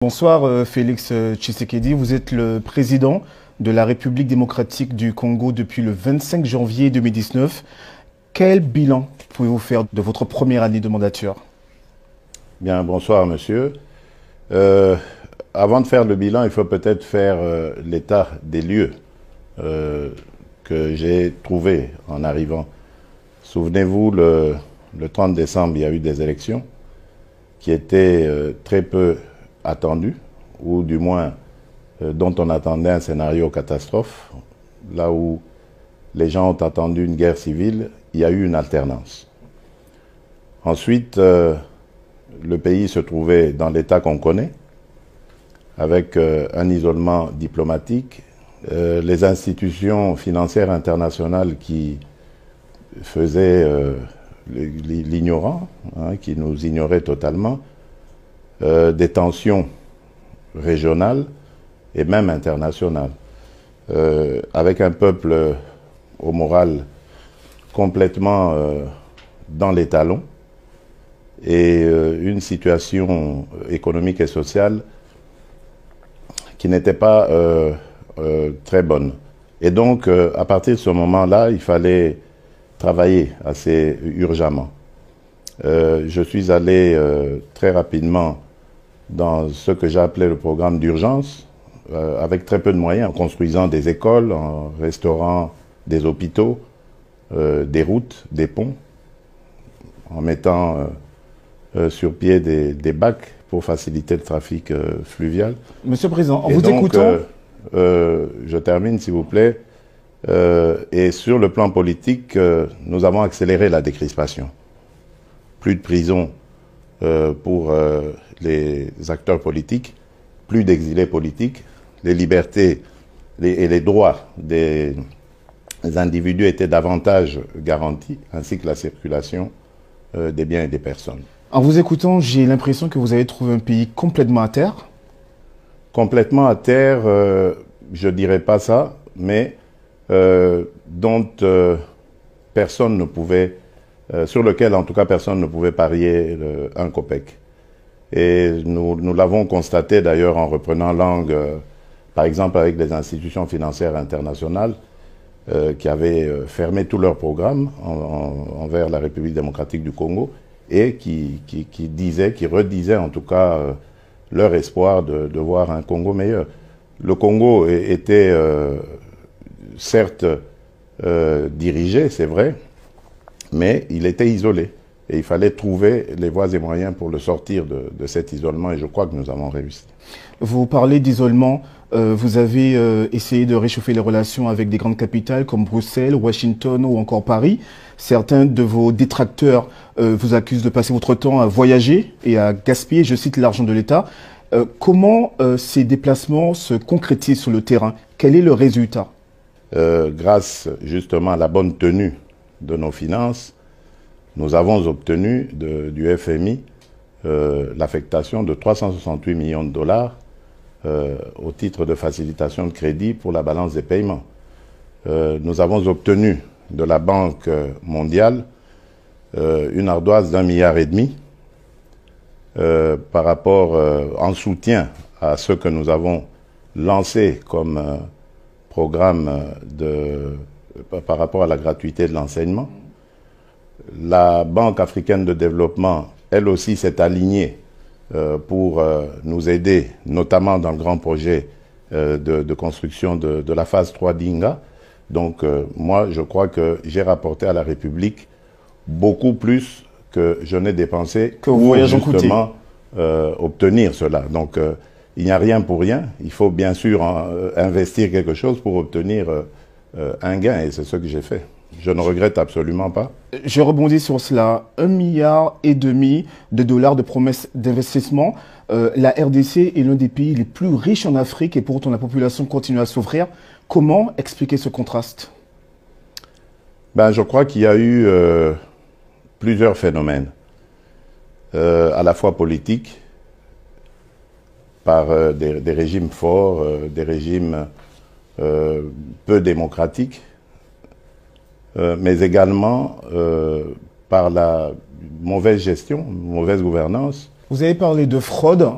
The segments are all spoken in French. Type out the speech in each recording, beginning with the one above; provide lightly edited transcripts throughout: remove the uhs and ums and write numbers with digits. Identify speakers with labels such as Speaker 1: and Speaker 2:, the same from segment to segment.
Speaker 1: Bonsoir Félix Tshisekedi, vous êtes le président de la République démocratique du Congo depuis le 25 janvier 2019. Quel bilan pouvez-vous faire de votre première année de mandature?
Speaker 2: Bien, bonsoir monsieur. Avant de faire le bilan, il faut peut-être faire l'état des lieux que j'ai trouvé en arrivant. Souvenez-vous, le 30 décembre, il y a eu des élections qui étaient très peu attendues, ou du moins dont on attendait un scénario catastrophe. Là où les gens ont attendu une guerre civile, il y a eu une alternance. Ensuite, le pays se trouvait dans l'état qu'on connaît, avec un isolement diplomatique, les institutions financières internationales qui faisaient l'ignorant, qui nous ignoraient totalement, des tensions régionales et même internationales, avec un peuple au moral complètement dans les talons et une situation économique et sociale qui n'était pas très bonne. Et donc, à partir de ce moment-là, il fallait travailler assez urgemment. Je suis allé très rapidement dans ce que j'ai appelé le programme d'urgence, avec très peu de moyens, en construisant des écoles, en restaurant des hôpitaux, des routes, des ponts, en mettant sur pied des bacs pour faciliter le trafic fluvial.
Speaker 1: Monsieur le Président, en vous écoutant...
Speaker 2: je termine, s'il vous plaît. Et sur le plan politique, nous avons accéléré la décrispation. Plus de prison pour les acteurs politiques, plus d'exilés politiques, les libertés et les droits des individus étaient davantage garantis, ainsi que la circulation des biens et des personnes.
Speaker 1: En vous écoutant, j'ai l'impression que vous avez trouvé un pays complètement à terre.
Speaker 2: Complètement à terre, je ne dirais pas ça, mais dont personne ne pouvait, sur lequel en tout cas personne ne pouvait parier un copec. Et nous l'avons constaté d'ailleurs en reprenant langue, par exemple avec les institutions financières internationales qui avaient fermé tous leurs programmes envers la République démocratique du Congo et qui redisaient en tout cas leur espoir de voir un Congo meilleur. Le Congo était certes dirigé, c'est vrai, mais il était isolé. Et il fallait trouver les voies et moyens pour le sortir de cet isolement, et je crois que nous avons réussi.
Speaker 1: Vous parlez d'isolement, vous avez essayé de réchauffer les relations avec des grandes capitales comme Bruxelles, Washington ou encore Paris. Certains de vos détracteurs vous accusent de passer votre temps à voyager et à gaspiller, je cite, l'argent de l'État. Comment ces déplacements se concrétisent sur le terrain? Quel est le résultat?
Speaker 2: Grâce justement à la bonne tenue de nos finances, nous avons obtenu du FMI l'affectation de 368 millions de dollars au titre de facilitation de crédit pour la balance des paiements. Nous avons obtenu de la Banque mondiale une ardoise d'1,5 milliard par rapport en soutien à ce que nous avons lancé comme programme par rapport à la gratuité de l'enseignement. La Banque africaine de développement, elle aussi, s'est alignée pour nous aider, notamment dans le grand projet de construction de la phase 3 d'Inga. Donc, moi, je crois que j'ai rapporté à la République beaucoup plus que je n'ai dépensé
Speaker 1: pour
Speaker 2: justement obtenir cela. Donc, il n'y a rien pour rien. Il faut bien sûr investir quelque chose pour obtenir un gain, et c'est ce que j'ai fait. Je ne regrette absolument pas.
Speaker 1: Je rebondis sur cela. 1,5 milliard de dollars de promesses d'investissement. La RDC est l'un des pays les plus riches en Afrique et pourtant la population continue à souffrir. Comment expliquer ce contraste?
Speaker 2: Je crois qu'il y a eu plusieurs phénomènes, à la fois politiques, par des régimes forts, des régimes peu démocratiques, mais également par la mauvaise gestion, mauvaise gouvernance
Speaker 1: Vous avez parlé de fraude.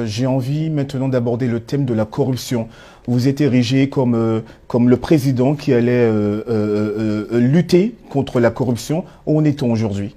Speaker 1: J'ai envie maintenant d'aborder le thème de la corruption. Vous êtes érigé comme le président qui allait lutter contre la corruption. Où en est-on aujourd'hui?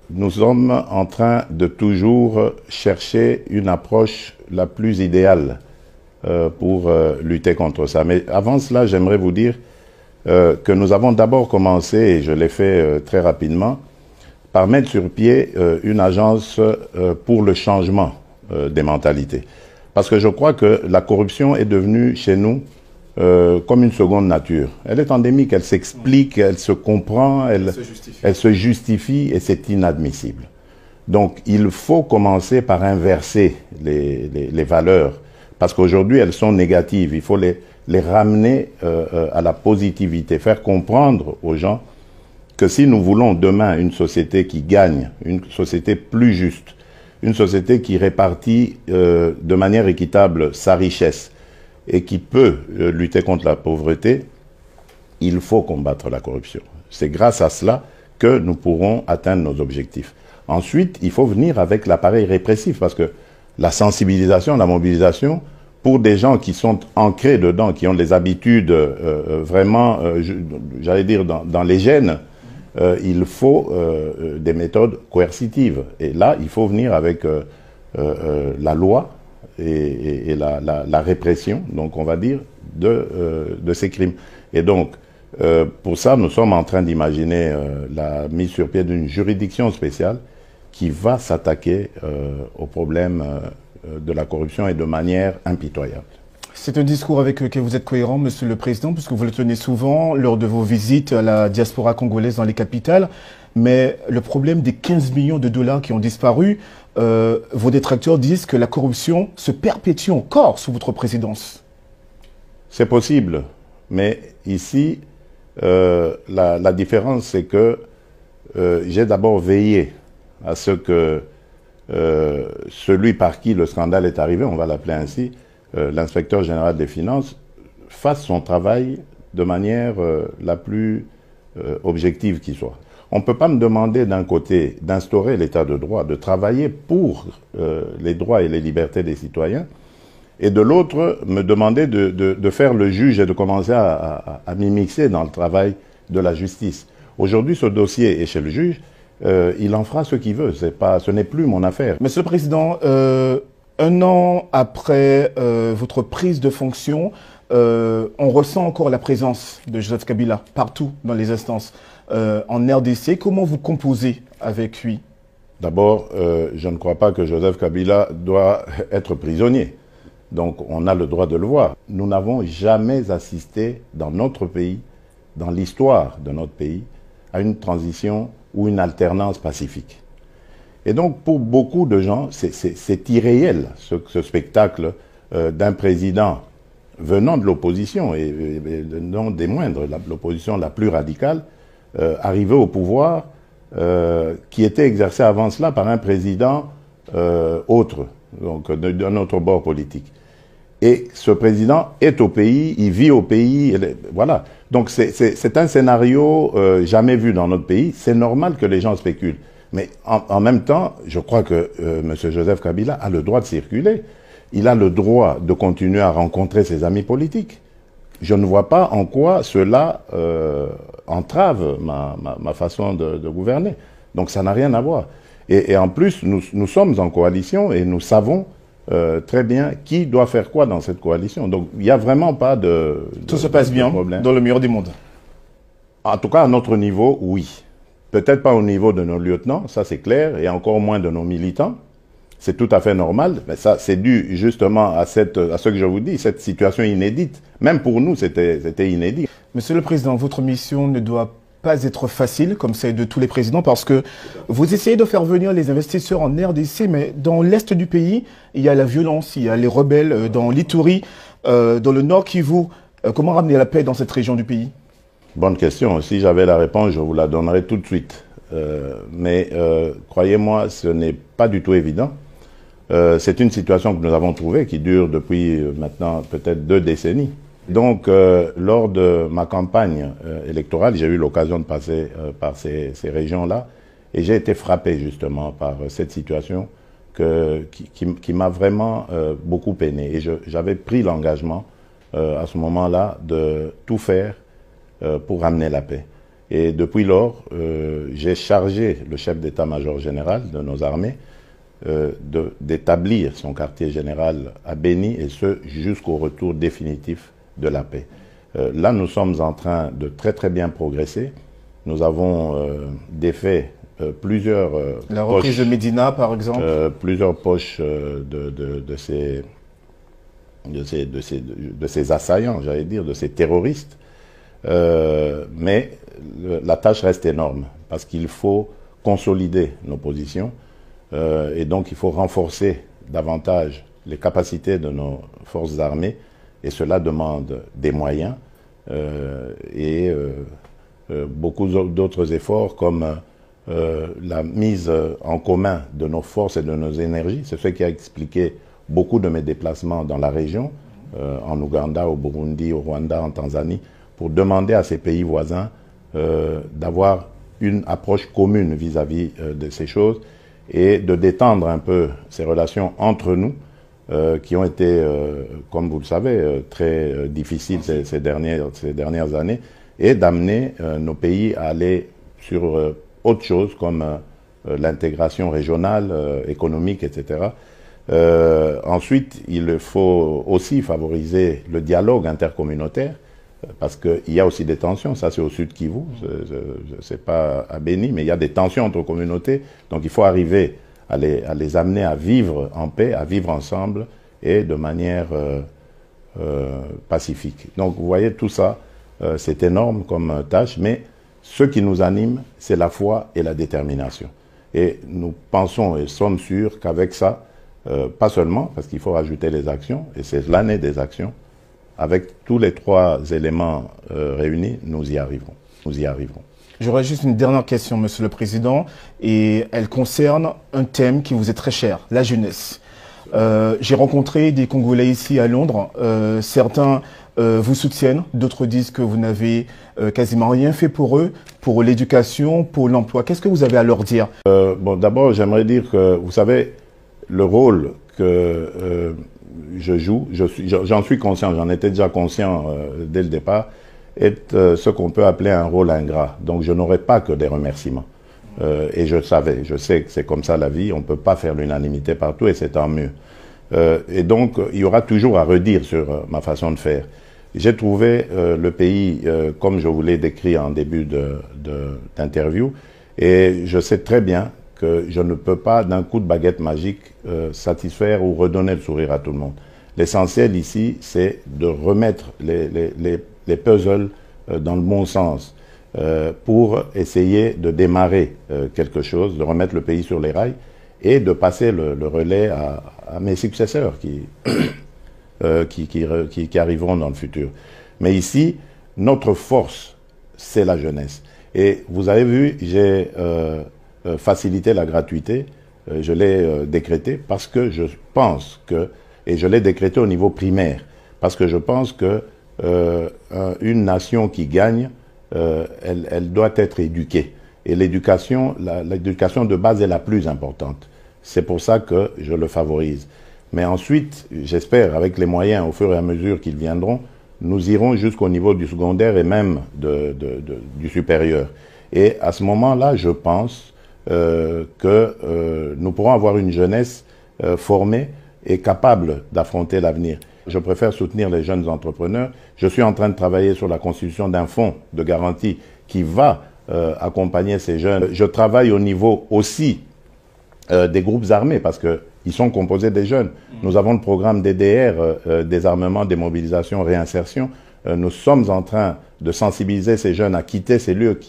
Speaker 2: Nous sommes en train de toujours chercher une approche la plus idéale pour lutter contre ça. Mais avant cela, j'aimerais vous dire que nous avons d'abord commencé, et je l'ai fait très rapidement, par mettre sur pied une agence pour le changement des mentalités. Parce que je crois que la corruption est devenue chez nous comme une seconde nature. Elle est endémique, elle s'explique, elle se comprend, elle se justifie et c'est inadmissible. Donc il faut commencer par inverser les valeurs parce qu'aujourd'hui elles sont négatives. Il faut les ramener à la positivité, faire comprendre aux gens que si nous voulons demain une société qui gagne, une société plus juste, une société qui répartit de manière équitable sa richesse et qui peut lutter contre la pauvreté, il faut combattre la corruption. C'est grâce à cela que nous pourrons atteindre nos objectifs. Ensuite, il faut venir avec l'appareil répressif parce que la sensibilisation, la mobilisation, pour des gens qui sont ancrés dedans, qui ont des habitudes vraiment, j'allais dire, dans les gènes, il faut des méthodes coercitives. Et là, il faut venir avec la loi et la répression, donc on va dire, de ces crimes. Et donc, pour ça, nous sommes en train d'imaginer la mise sur pied d'une juridiction spéciale qui va s'attaquer au problème de la corruption et de manière impitoyable.
Speaker 1: C'est un discours avec lequel vous êtes cohérent, Monsieur le Président, puisque vous le tenez souvent lors de vos visites à la diaspora congolaise dans les capitales. Mais le problème des 15 millions de dollars qui ont disparu, vos détracteurs disent que la corruption se perpétue encore sous votre présidence. C'est possible, mais ici, la différence, c'est que j'ai d'abord veillé à ce que celui par qui le scandale est arrivé, on va l'appeler ainsi, l'inspecteur général des finances, fasse son travail de manière la plus objective qui soit. On ne peut pas me demander d'un côté d'instaurer l'état de droit, de travailler pour les droits et les libertés des citoyens, et de l'autre me demander de faire le juge et de commencer à m'immiscer dans le travail de la justice. Aujourd'hui, ce dossier est chez le juge, il en fera ce qu'il veut, ce n'est plus mon affaire. Monsieur le Président, un an après votre prise de fonction, on ressent encore la présence de Joseph Kabila partout dans les instances. En RDC, comment vous composez avec lui?
Speaker 2: D'abord, je ne crois pas que Joseph Kabila doit être prisonnier. Donc on a le droit de le voir. Nous n'avons jamais assisté dans notre pays, dans l'histoire de notre pays, à une transition ou une alternance pacifique. Et donc, pour beaucoup de gens, c'est irréel, ce spectacle d'un président venant de l'opposition, et non des moindres, l'opposition la plus radicale, arrivé au pouvoir, qui était exercé avant cela par un président autre, donc d'un autre bord politique. Et ce président est au pays, il vit au pays, voilà. Donc c'est un scénario jamais vu dans notre pays, c'est normal que les gens spéculent. Mais en même temps, je crois que M. Joseph Kabila a le droit de circuler. Il a le droit de continuer à rencontrer ses amis politiques. Je ne vois pas en quoi cela entrave ma façon de gouverner. Donc ça n'a rien à voir. Et en plus, nous sommes en coalition et nous savons très bien qui doit faire quoi dans cette coalition. Donc il n'y a vraiment pas de
Speaker 1: Tout se passe bien
Speaker 2: problème.
Speaker 1: Dans le meilleur des mondes.
Speaker 2: En tout cas, à notre niveau, oui. Peut-être pas au niveau de nos lieutenants, ça c'est clair, et encore moins de nos militants. C'est tout à fait normal, mais ça c'est dû justement à ce que je vous dis, cette situation inédite. Même pour nous, c'était inédit.
Speaker 1: Monsieur le Président, votre mission ne doit pas être facile, comme celle de tous les présidents, parce que vous essayez de faire venir les investisseurs en RDC, mais dans l'est du pays, il y a la violence, il y a les rebelles dans l'Ituri, dans le Nord Kivu. Comment ramener la paix dans cette région du pays?
Speaker 2: Bonne question. Si j'avais la réponse, je vous la donnerais tout de suite. Mais croyez-moi, ce n'est pas du tout évident. C'est une situation que nous avons trouvée qui dure depuis maintenant peut-être 2 décennies. Donc, lors de ma campagne électorale, j'ai eu l'occasion de passer par ces régions-là et j'ai été frappé justement par cette situation qui m'a vraiment beaucoup peiné. Et j'avais pris l'engagement à ce moment-là de tout faire pour ramener la paix. Et depuis lors, j'ai chargé le chef d'état-major général de nos armées d'établir son quartier général à Béni, et ce jusqu'au retour définitif de la paix. Là, nous sommes en train de très bien progresser. Nous avons défait plusieurs
Speaker 1: la reprise
Speaker 2: poches,
Speaker 1: de Médina, par exemple,
Speaker 2: plusieurs poches de ces assaillants, j'allais dire, de ces terroristes. Mais la tâche reste énorme parce qu'il faut consolider nos positions et donc il faut renforcer davantage les capacités de nos forces armées, et cela demande des moyens et beaucoup d'autres efforts comme la mise en commun de nos forces et de nos énergies. C'est ce qui a expliqué beaucoup de mes déplacements dans la région, en Ouganda, au Burundi, au Rwanda, en Tanzanie, pour demander à ces pays voisins d'avoir une approche commune vis-à-vis de ces choses et de détendre un peu ces relations entre nous qui ont été, comme vous le savez, très difficiles ces dernières années, et d'amener nos pays à aller sur autre chose comme l'intégration régionale, économique, etc. Ensuite, il faut aussi favoriser le dialogue intercommunautaire, parce qu'il y a aussi des tensions. Ça, c'est au sud Kivu, c'est pas à Béni, mais il y a des tensions entre communautés. Donc il faut arriver à les amener à vivre en paix, à vivre ensemble et de manière pacifique. Donc vous voyez, tout ça, c'est énorme comme tâche, mais ce qui nous anime, c'est la foi et la détermination. Et nous pensons et sommes sûrs qu'avec ça, pas seulement, parce qu'il faut rajouter les actions, et c'est l'année des actions, avec tous les trois éléments réunis, nous y arriverons. Nous y arriverons.
Speaker 1: J'aurais juste une dernière question, Monsieur le Président, et elle concerne un thème qui vous est très cher, la jeunesse. J'ai rencontré des Congolais ici à Londres. Certains vous soutiennent, d'autres disent que vous n'avez quasiment rien fait pour eux, pour l'éducation, pour l'emploi. Qu'est-ce que vous avez à leur dire?
Speaker 2: Bon, d'abord, j'aimerais dire que, vous savez, le rôle que je joue, j'en suis conscient, j'en étais déjà conscient dès le départ, est ce qu'on peut appeler un rôle ingrat. Donc je n'aurai pas que des remerciements. Et je sais que c'est comme ça la vie, on ne peut pas faire l'unanimité partout, et c'est tant mieux. Et donc il y aura toujours à redire sur ma façon de faire. J'ai trouvé le pays comme je vous l'ai décrit en début d'interview, et je sais très bien que je ne peux pas, d'un coup de baguette magique, satisfaire ou redonner le sourire à tout le monde. L'essentiel ici, c'est de remettre les puzzles dans le bon sens pour essayer de démarrer quelque chose, de remettre le pays sur les rails et de passer le relais à mes successeurs qui arriveront dans le futur. Mais ici, notre force, c'est la jeunesse. Et vous avez vu, j'ai facilité la gratuité, je l'ai décrété parce que je pense que, et je l'ai décrété au niveau primaire, parce que je pense que une nation qui gagne, elle doit être éduquée. Et l'éducation de base est la plus importante. C'est pour ça que je le favorise. Mais ensuite, j'espère, avec les moyens au fur et à mesure qu'ils viendront, nous irons jusqu'au niveau du secondaire et même du supérieur. Et à ce moment-là, je pense que nous pourrons avoir une jeunesse formée et capable d'affronter l'avenir. Je préfère soutenir les jeunes entrepreneurs. Je suis en train de travailler sur la constitution d'un fonds de garantie qui va accompagner ces jeunes. Je travaille au niveau aussi des groupes armés parce qu'ils sont composés des jeunes. Nous avons le programme DDR, désarmement, démobilisation, réinsertion. Nous sommes en train de sensibiliser ces jeunes à quitter ces lieux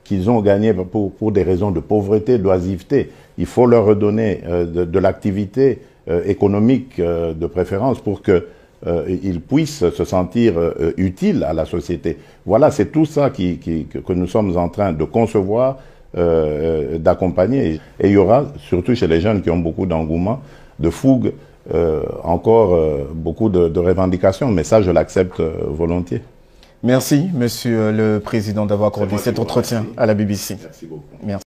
Speaker 2: qu'ils ont gagnés pour des raisons de pauvreté, d'oisiveté. Il faut leur redonner de l'activité économique de préférence pour qu'ils puissent se sentir utiles à la société. Voilà, c'est tout ça que nous sommes en train de concevoir, d'accompagner. Et il y aura, surtout chez les jeunes qui ont beaucoup d'engouement, de fougue, encore beaucoup de revendications. Mais ça, je l'accepte volontiers.
Speaker 1: Merci, Monsieur le Président, d'avoir accordé cet entretien à la BBC.
Speaker 2: Merci beaucoup.
Speaker 1: Merci.